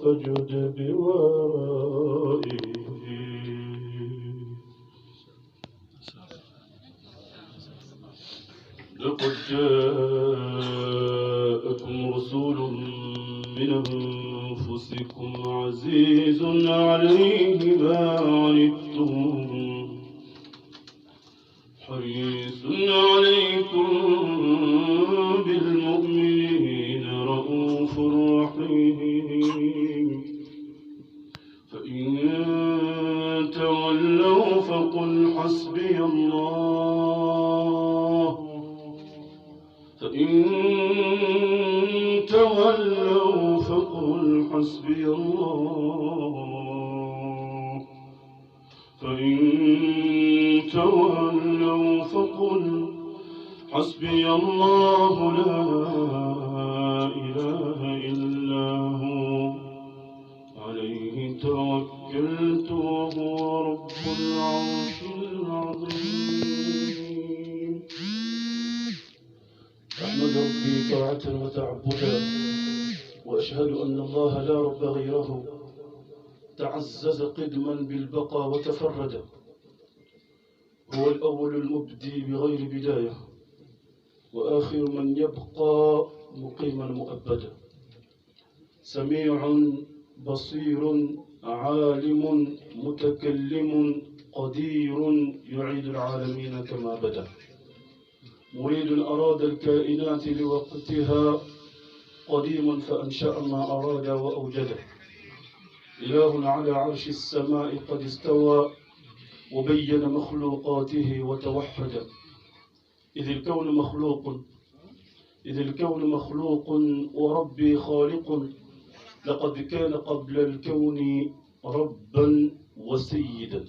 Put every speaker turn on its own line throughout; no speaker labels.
فاجد بورائه. لقد جاءكم رسول من أنفسكم عزيز عليه ما عنتم حريص عليكم بالمؤمنين رؤوف رحيم. فإن تولوا فقل حسبي الله. فإن تولوا فقل حسبي الله. فإن تولوا فقل حسبي الله لا إله إلا هو عليه توكلت وهو رب العرش العظيم. أحمد ربي طاعة وتعبدا وأشهد أن الله لا رب غيره تعزز قدما بالبقاء وتفرد. هو الأول المبدي بغير بداية وآخر من يبقى مقيما مؤبدا. سميع بصير عالم متكلم قدير يعيد العالمين كما بدا. مريد أراد الكائنات لوقتها قديم فأنشأ ما أراد وأوجده. إله على عرش السماء قد استوى وبين مخلوقاته وتوحد. إذ الكون مخلوق وربي خالق. لقد كان قبل الكون ربا وسيدا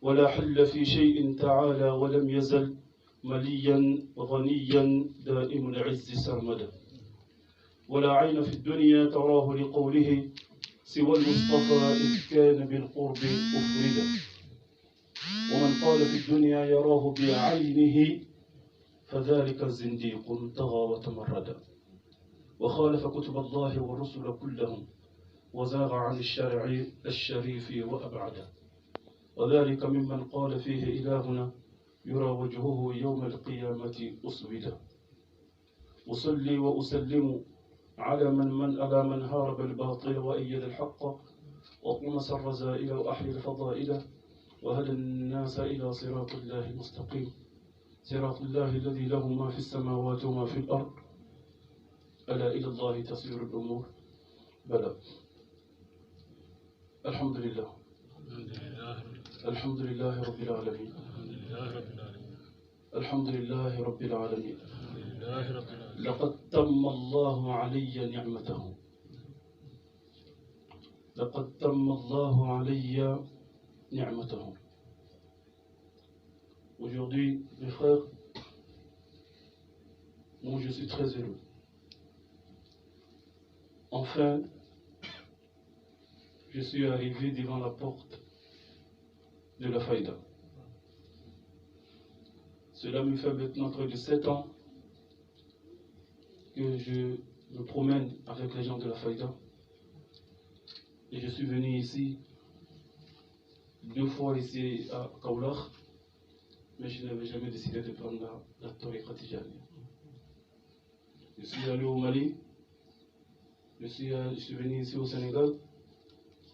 ولا حل في شيء تعالى ولم يزل مليا غنيا دائم العز سرمدا. ولا عين في الدنيا تراه لقوله سوى المصطفى إذ كان بالقرب أفردا. ومن قال في الدنيا يراه بعينه فذلك الزنديق طغى وتمرد. وخالف كتب الله والرسل كلهم وزاغ عن الشرع الشريف وأبعده. وذلك ممن قال فيه إلهنا يرى وجهه يوم القيامة أسودا. أصلي وأسلم على من هارب الباطل وأيد الحق وطمس الرذائل وأحيا الفضائل وهدى الناس إلى صراط الله المستقيم. صراط الله الذي له ما في السماوات وما في الأرض. ألا إلى الله تصير الأمور. بلى. الحمد لله. الحمد لله رب العالمين. الحمد لله رب العالمين. لقد تم الله علي نعمته. لقد تم الله علي نعمته. Aujourd'hui, mes frères, moi je suis très heureux. Enfin, je suis arrivé devant la porte de la Faïda. Cela me fait maintenant près de 7 ans que je me promène avec les gens de la Faïda. Et je suis venu ici 2 fois ici à Kaulach, mais je n'avais jamais décidé de prendre la Tariqa Tijaniya. Je suis allé au Mali, je suis venu ici au Sénégal,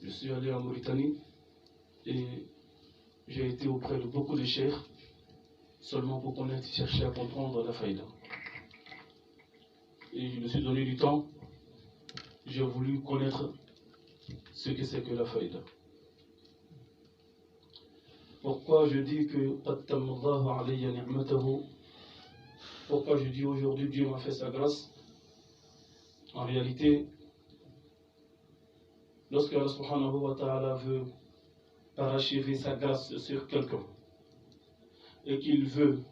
je suis allé en Mauritanie et j'ai été auprès de beaucoup de cheikhs seulement pour connaître, chercher à comprendre la faïda. Et je me suis donné du temps, j'ai voulu connaître ce que c'est que la faïda. Pourquoi je dis que pourquoi je dis aujourd'hui Dieu m'a fait sa grâce? En réalité, lorsque Allah subhanahu wa ta'ala veut parachever sa grâce sur quelqu'un et qu'il veut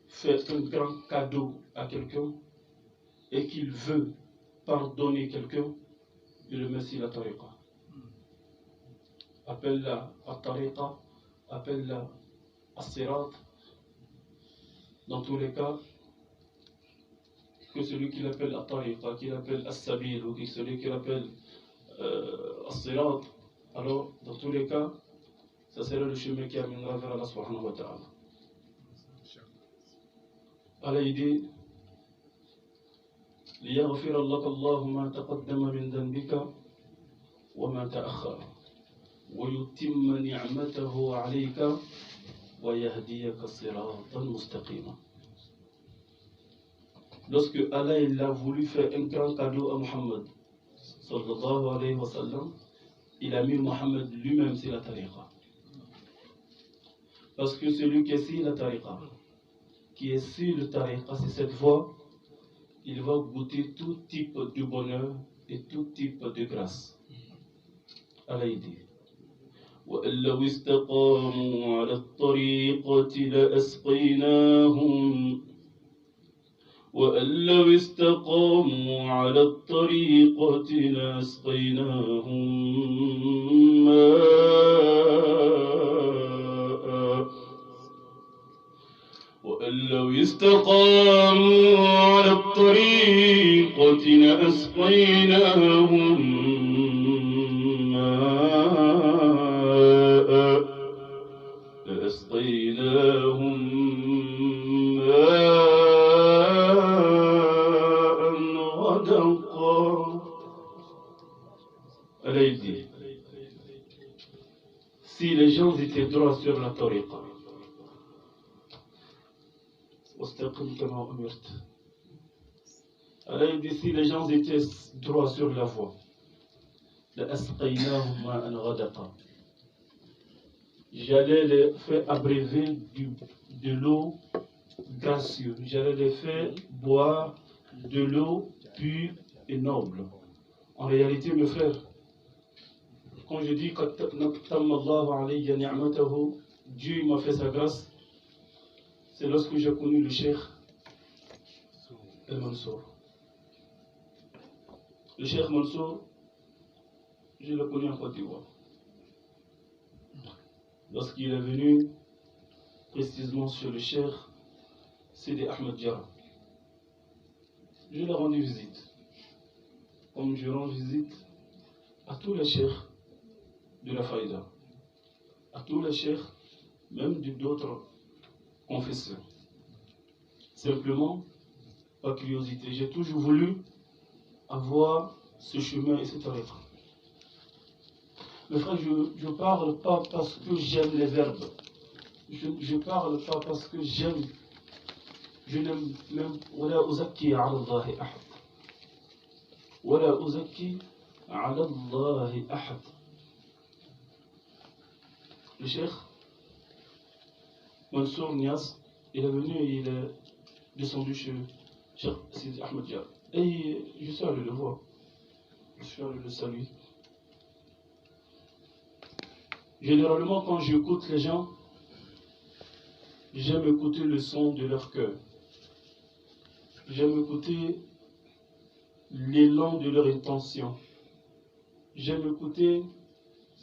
faire un grand cadeau à quelqu'un et qu'il veut pardonner quelqu'un, il le met sur la tariqa. Appelle-la à tariqa, appelle-la à sirat. Dans tous les cas, que celui qui l'appelle At-Tariqa, qui l'appelle As-Sabil, ou celui qui l'appelle As-Sirat, alors dans tous les cas, ça sera le chemin qui amènera vers Allah subhanahu wa ta'ala. Allah il dit ليغفر لك الله ما تقدم من ذنبك وما تأخر ويتم نعمته عليك ويهديك صراطا مستقيما. Lorsque Allah il a voulu faire un grand cadeau à Muhammad sallallahu alayhi wa sallam, il a mis Muhammad lui-même sur la tariqa. Parce que celui qui est sur la tariqa, qui est sur le tariqa, c'est cette voie, il va goûter tout type de bonheur et tout type de grâce. Allah il dit وَأَنْ لَوْ اسْتَقَامُوا عَلَى الطَّرِيقَةِ لَأَسْقَيْنَاهُمْ وَأَنْ لَوْ اسْتَقَامُوا عَلَى الطَّرِيقَةِ لَأَسْقَيْنَاهُمْ مَاءً وَأَنْ لَوْ اسْتَقَامُوا عَلَى الطَّرِيقَةِ لَأَسْقَيْنَاهُمْ Si les gens étaient droits sur la tariqa, Allah il dit si les gens étaient droits sur la voie, j'allais les faire abreuver de l'eau gracieuse, j'allais les faire boire de l'eau pure et noble. En réalité, mes frères, quand je dis que Dieu m'a fait sa grâce, c'est lorsque j'ai connu le Cheikh El Mansour. Le Cheikh Mansour, je l'ai connu en Côte d'Ivoire. Lorsqu'il est venu précisément sur le Cheikh Sidi Ahmed Diarra, je lui ai rendu visite. Comme je rends visite à tous les cheikhs de la Faïda, à tous les cheikhs même d'autres confessions. Simplement, par curiosité, j'ai toujours voulu avoir ce chemin et cette tariqa. Mais frère, je ne parle pas parce que j'aime les verbes. Je ne parle pas parce que j'aime. Je n'aime même. ولا أزكي على الله أحد. ولا أزكي على الله أحد. Le cheikh Mansour Nias, il est venu et il est descendu chez Cheikh Sidi Ahmed Diarra. Et je suis allé le voir. Je suis allé le saluer. Généralement, quand j'écoute les gens, j'aime écouter le son de leur cœur. J'aime écouter l'élan de leur intention. J'aime écouter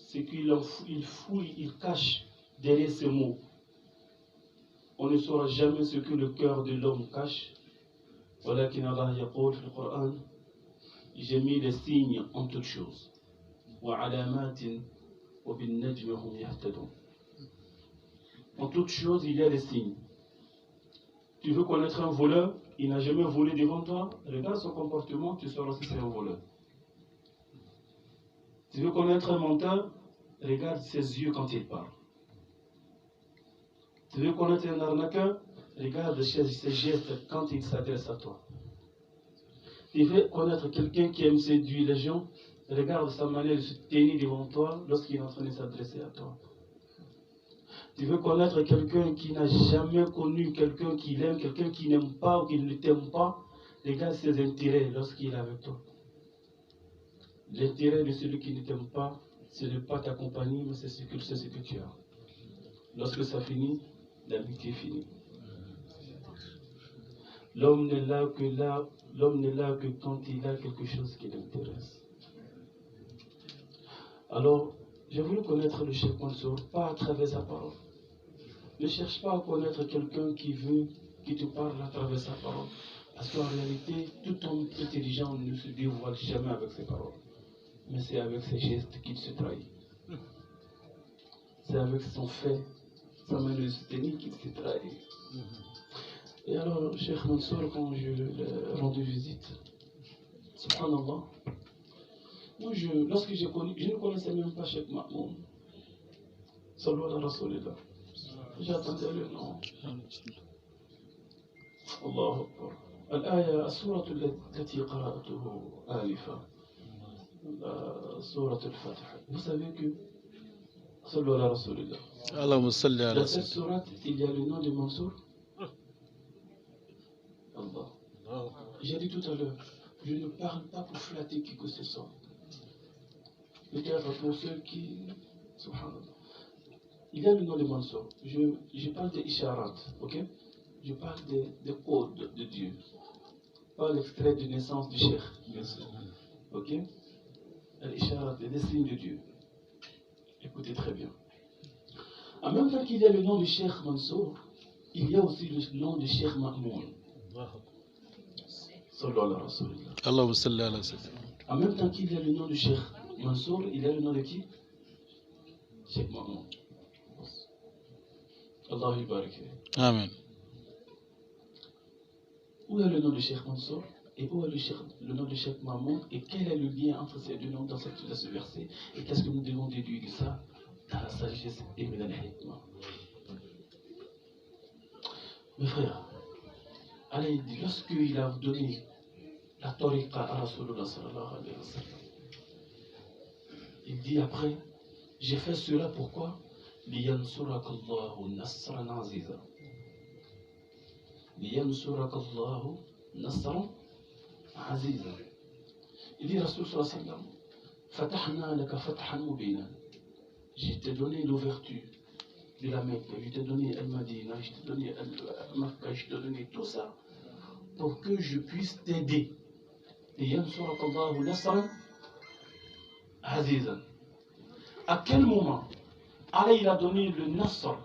ce qu'il fouille, il cache derrière ces mots. On ne saura jamais ce que le cœur de l'homme cache. ولكن الله يقول في القرآن j'ai mis les signes en toutes choses. وعلامات وبالنجم هم يهتدون. En toutes choses, il y a des signes. Tu veux connaître un voleur, il n'a jamais volé devant toi, regarde son comportement, tu sauras si c'est un voleur. Tu veux connaître un menteur, regarde ses yeux quand il parle. Tu veux connaître un arnaqueur, regarde ses gestes quand il s'adresse à toi. Tu veux connaître quelqu'un qui aime séduire les gens, regarde sa manière de se tenir devant toi lorsqu'il est en train de s'adresser à toi. Tu veux connaître quelqu'un qui n'a jamais connu quelqu'un qui l'aime, quelqu'un qui n'aime pas ou qui ne t'aime pas, regarde ses intérêts lorsqu'il est avec toi. L'intérêt de celui qui ne t'aime pas, ce n'est pas ta compagnie, mais c'est ce que tu as. Lorsque ça finit, l'amitié finit. L'homme n'est là que quand il a quelque chose qui l'intéresse. Alors, j'ai voulu connaître le Cheikh Mansour, pas à travers sa parole. Ne cherche pas à connaître quelqu'un qui te parle à travers sa parole. Parce qu'en réalité, tout homme intelligent ne se dévoile jamais avec ses paroles. Mais c'est avec ses gestes qu'il se trahit. C'est avec son fait, sa malhonnêteté qu'il se trahit. Et alors, Cheikh Mansour, quand je lui ai rendu visite, subhanallah, moi, lorsque j'ai connu, je ne connaissais même pas Cheikh Mahmoud. Sallallahu alayhi wa sallam. J'attendais le nom. Allahu Akbar. الآية السورة التي قرأته آنفا سورة الفاتحة. Vous savez que Sallallahu alayhi wa sallam. Dans cette sourate, il y a le nom de Mansour. Allah. J'ai dit tout à l'heure, je ne parle pas pour flatter qui que ce soit. Peut-être pour ceux qui. Subhanallah. Il y a le nom de Mansour. Je parle des isharat, ok? Je parle des codes de Dieu. Pas l'extrait de naissance du cheikh, bien sûr. Ok? L'isharat, les signes de Dieu. Écoutez très bien. En même temps qu'il y a le nom de Cheikh Mansour, il y a aussi le nom de Cheikh Mahmoud. En même temps qu'il y a le nom de Cheikh Mansour, il y a le nom de qui? Cheikh Mahmoud. Allah barik.
Amen.
Où est le nom de Cheikh Mansour et où est le nom de Cheikh Mahmoud et quel est le lien entre ces deux noms dans ce verset et qu'est-ce que nous devons déduire de ça dans la sagesse et dans la hikmah? Mes frères, Allah dit, lorsqu'il a donné la tariqa à Rasulullah sallallahu alayhi wa sallam, il dit après, j'ai fait cela pourquoi? لِيَنْصُرَكَ اللَّهُ نَصْرًا عَزِيزًا. لِيَنْصُرَكَ اللَّهُ نَصْرًا عَزِيزًا. Il dit Rasul sallallahu alayhi wa sallam, فَتَحْنَا لَكَ فَتْحًا مُبِينًا. Je t'ai donné l'ouverture de la Mecque, je t'ai donné Al-Madina, je t'ai donné Al-Makka, je t'ai donné tout ça pour que je puisse t'aider. لِيَنْصُرَكَ اللَّهُ نَصْرًا عَزِيزًا. À quel moment Allah il a donné le Nasr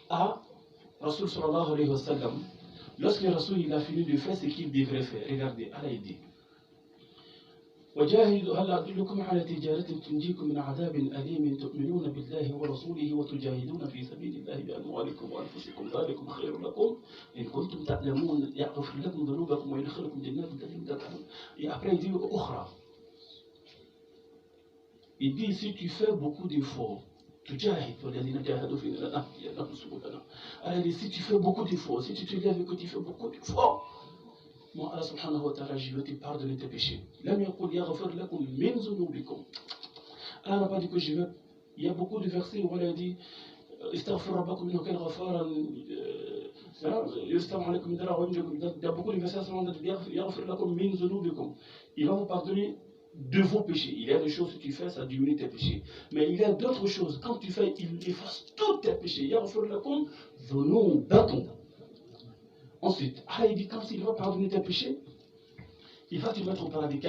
à Rasul sallallahu alayhi wa sallam. Lorsque Rasul il a fini de faire ce qu'il devrait faire, regardez, Allah il dit وجاهدوا هل أدلكم على تجارة تنجيكم من عذاب أليم تؤمنون بالله ورسوله وتجاهدون في سبيل الله بأموالكم وأنفسكم ذلكم خير لكم إن كنتم تعلمون يغفر لكم ذنوبكم ويدخلكم جنات تجري من تحتها. Et après il dit أخرى. Il dit si tu fais beaucoup d'efforts, alors si tu fais beaucoup d'efforts, si tu te lèves et que tu fais beaucoup d'efforts, moi Allah subhanahu wa ta'ala, je vais te pardonner tes péchés. Allah n'a pas dit que je vais. Il y a beaucoup de versets où Allah dit il y a beaucoup de versets il va vous pardonner de vos péchés. Il y a des choses que tu fais, ça diminue tes péchés. Mais il y a d'autres choses, quand tu fais, il efface tous tes péchés. Ensuite, Allah dit quand il va pardonner tes péchés, il va te mettre au paradis.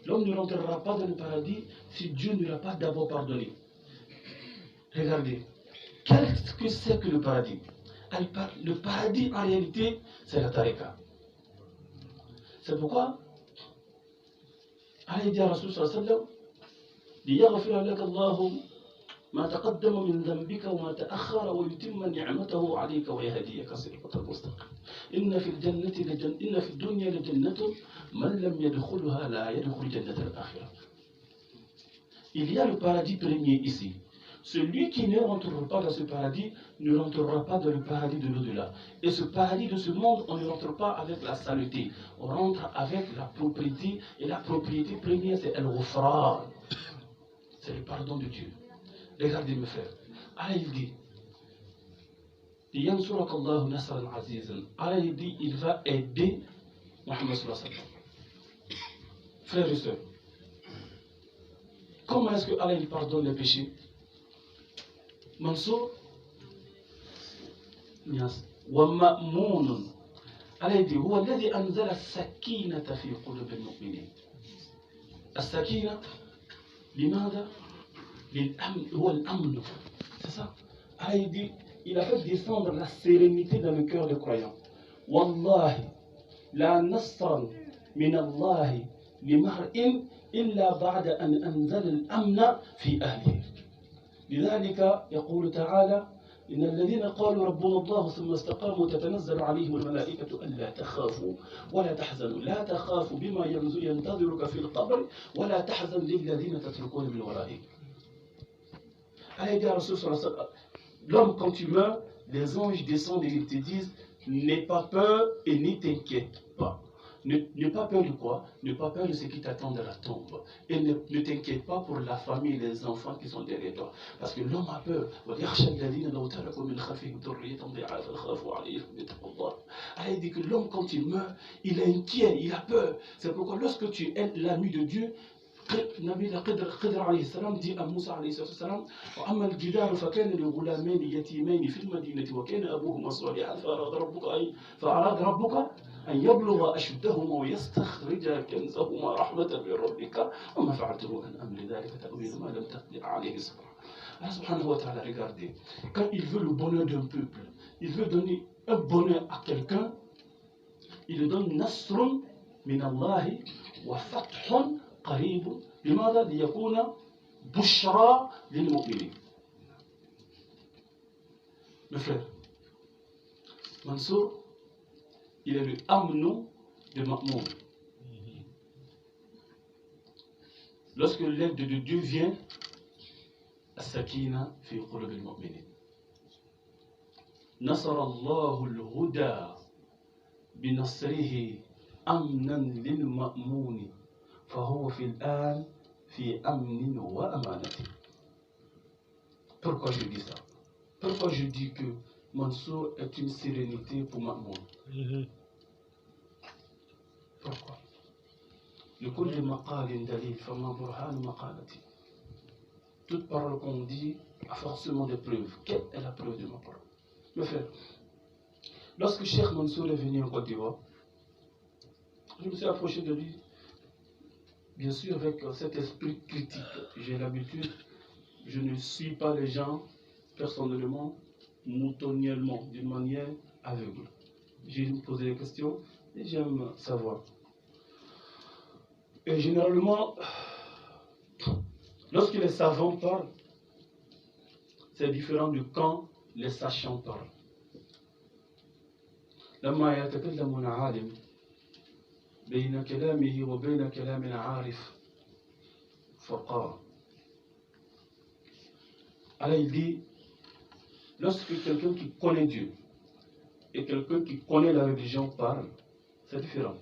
L'homme ne rentrera pas dans le paradis si Dieu ne l'a pas d'abord pardonné. Regardez, qu'est-ce que c'est que le paradis? Le paradis en réalité c'est la tariqa. C'est pourquoi Allah dit à Rasul sallallahu alayhi wa sallam ليغفر لك الله ما تقدم من ذنبك وما تأخر ويتم نعمته عليك ويهديك صراطا مستقيما. إن في الدنيا لجنة من لم يدخلها لا يدخل جنة الآخرة. Il y a le paradis premier ici. Celui qui ne rentrera pas dans ce paradis ne rentrera pas dans le paradis de l'au-delà. Et ce paradis de ce monde, on ne rentre pas avec la saleté. On rentre avec la propriété. Et la propriété première, c'est Al-Ghufran. C'est le pardon de Dieu. Regardez mes frères. Allah il dit Allah il dit il va aider Muhammad sallallahu alayhi wa sallam. Frères et sœurs, comment est-ce que Allah il pardonne les péchés? Mansour ومأمون الذي هو الذي أنزل السكينة في قلوب المؤمنين. السكينة لماذا؟ للأمن، هو الأمن C'est ça. Ah, il dit, il a fait descendre la sérénité dans le cœur des croyants. Wallahi, la nasran min Allahi li mar'in illa ba'da an anzala al-amna fi ahlihi. لذلك يقول تعالى إن الذين قالوا ربنا الله ثم استقاموا تتنزل عليهم الملائكة ألا تخافوا ولا تحزنوا لا تخافوا بما ينتظرك في القبر ولا تحزن للذين تتركون من ورائك. Allez dire à Rasul sallallahu alayhi wa sallam, l'homme quand tu meurs, les anges descendent et ils te disent n'aie pas peur et n'y t'inquiète pas. N'aie pas peur de quoi? N'aie pas peur de ce qui t'attend de la tombe. Et ne t'inquiète pas pour la famille et les enfants qui sont derrière toi. Parce que l'homme a peur. Il dit que l'homme, quand il meurt, il est inquiet, il a peur. C'est pourquoi lorsque tu es l'ami de Dieu, النبي خضر عليه السلام dit à Moussa عليه الصلاة والسلام وأما الجدار فكان لغلامين يتيمين في المدينة وكان أبوهما صالحا فأراد ربك أن يبلغ أشدهما ويستخرج كنزهما رحمة من ربك وما فعلته عن أمر ذلك تأويل ما لم تقدر عليه صبرا. Allah subhanahu wa ta'ala, regardez, quand il veut le bonheur d'un peuple, il veut donner un bonheur à quelqu'un, il lui donne nasrun min Allahi wa fathun قريب لماذا؟ ليكون بشرى للمؤمنين. Mes frères, Mansour, il est le Amnou de Ma'moun. Lorsque l'aide de Dieu vient, السكينة في قلوب المؤمنين. نصر الله الهدى بنصره أمنا للمأمون. فهو في الآن في أمن وأمانة. Pourquoi je dis ça? Pourquoi je dis que Mansour est une sérénité pour Ma'moun? Pourquoi? لكل مقال دليل فما برهان مقالتي. Toute parole qu'on dit a forcément des preuves. Quelle est la preuve de ma parole? Mes frères, lorsque Cheikh Mansour est venu en Côte d'Ivoire, je me suis approché de lui. Bien sûr, avec cet esprit critique, j'ai l'habitude, je ne suis pas les gens personnellement, moutonnièrement, d'une manière aveugle. J'aime poser des questions et j'aime savoir. Et généralement, lorsque les savants parlent, c'est différent de quand les sachants parlent. لما يتكلم العالم بين كلامه وبين كلام العارف فرقان. Alors il dit, lorsque quelqu'un qui connaît Dieu et quelqu'un qui connaît la religion parle, c'est différent.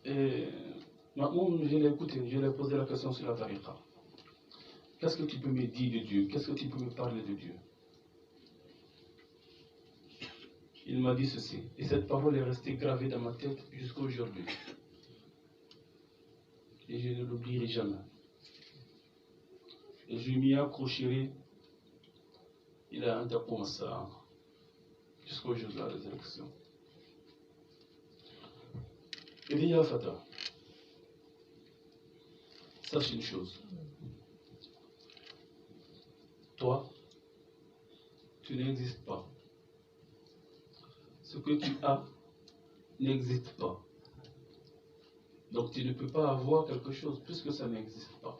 Et maintenant, je l'ai écouté, je lui ai posé la question sur la tariqa. Qu'est-ce que tu peux me dire de Dieu? Qu'est-ce que tu peux me parler de Dieu? Il m'a dit ceci, et cette parole est restée gravée dans ma tête jusqu'à aujourd'hui. Et je ne l'oublierai jamais. Et je m'y accrocherai. Il a un tapon ça jusqu'au jour de la résurrection. Il dit, Ya Fata, sache une chose. Toi, tu n'existes pas. Ce que tu as n'existe pas. Donc tu ne peux pas avoir quelque chose puisque ça n'existe pas.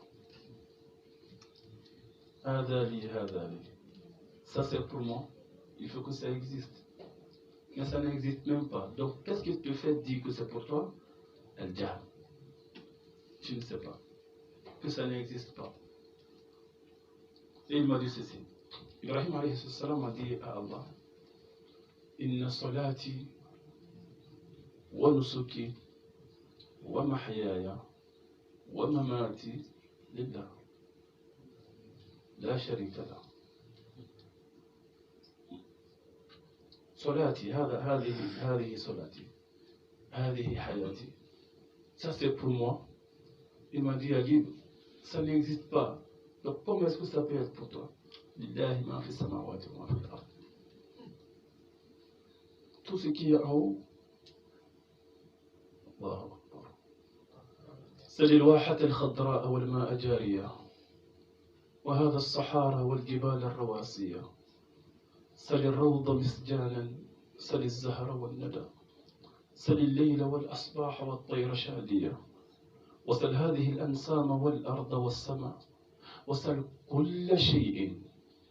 Ça c'est pour moi, il faut que ça existe. Mais ça n'existe même pas. Donc qu'est-ce qui te fait dire que c'est pour toi? Elle dit, tu ne sais pas. Que ça n'existe pas. Et il m'a dit ceci. Ibrahim alayhi salam a dit à Allah, إن صلاتي ونسكي ومحياي ومماتي لله لا شريك له. صلاتي هذه صلاتي هذه حياتي. Ça c'est pour moi. Il m'a dit, Agib, ça n'existe pas. Donc comment est-ce que ça peut être pour toi? Lillahi ma fi samawati wa ma fi al-ard. Tout ce qui est en haut, c'est l'ilwahat al-khadra'a wal ma'a jariya وهذا الصحارى والجبال الرواسية سل الروض مسجانا سل الزهر والندى سل الليل والأصباح والطير شادية وسل هذه الأنسام والأرض والسماء وسل كل شيء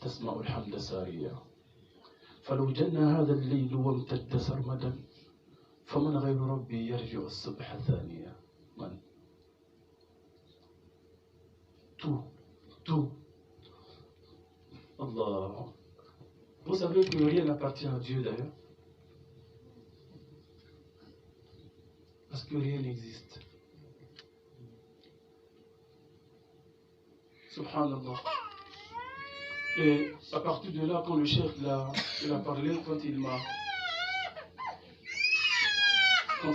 تسمع الحمد ساريا فلو جن هذا الليل وامتد سرمدا فمن غير ربي يرجع الصبح ثانيا من tout Allah. Vous savez que rien n'appartient à Dieu d'ailleurs, parce que rien n'existe. Subhanallah. Et à partir de là, quand le chef il a parlé, quand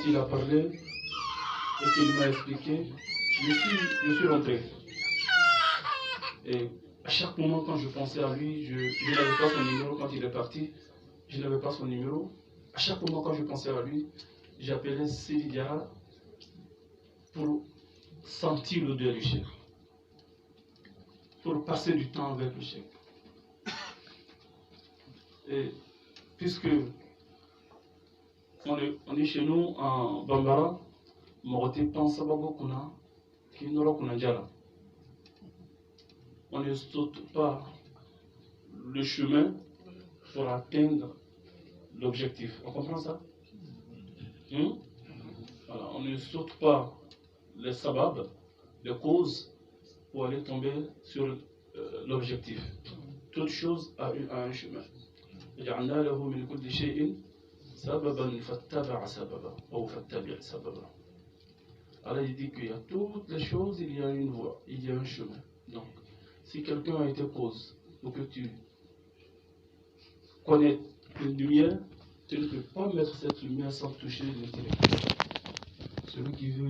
il a parlé et qu'il m'a expliqué, je suis rentré. Et à chaque moment, quand je pensais à lui, je n'avais pas son numéro. Quand il est parti, je n'avais pas son numéro. À chaque moment, quand je pensais à lui, j'appelais Sidi Diarra pour sentir l'odeur du chef, pour passer du temps avec le chef. Et puisque on est chez nous en Bambara, Moroté pense à Babokuna, qui n'aura qu'un Djala. On ne saute pas le chemin pour atteindre l'objectif. On comprend ça? Voilà, on ne saute pas les sababs, les causes, pour aller tomber sur l'objectif. Toute chose a un chemin. جعلنا له من كل شيء سببا فاتبع سببا أو فاتبع سببا. Alors il dit qu'il y a toutes les choses, il y a une voie, il y a un chemin. Donc, si quelqu'un a été cause pour que tu connais une lumière, tu ne peux pas mettre cette lumière sans toucher l'intellect. Celui qui veut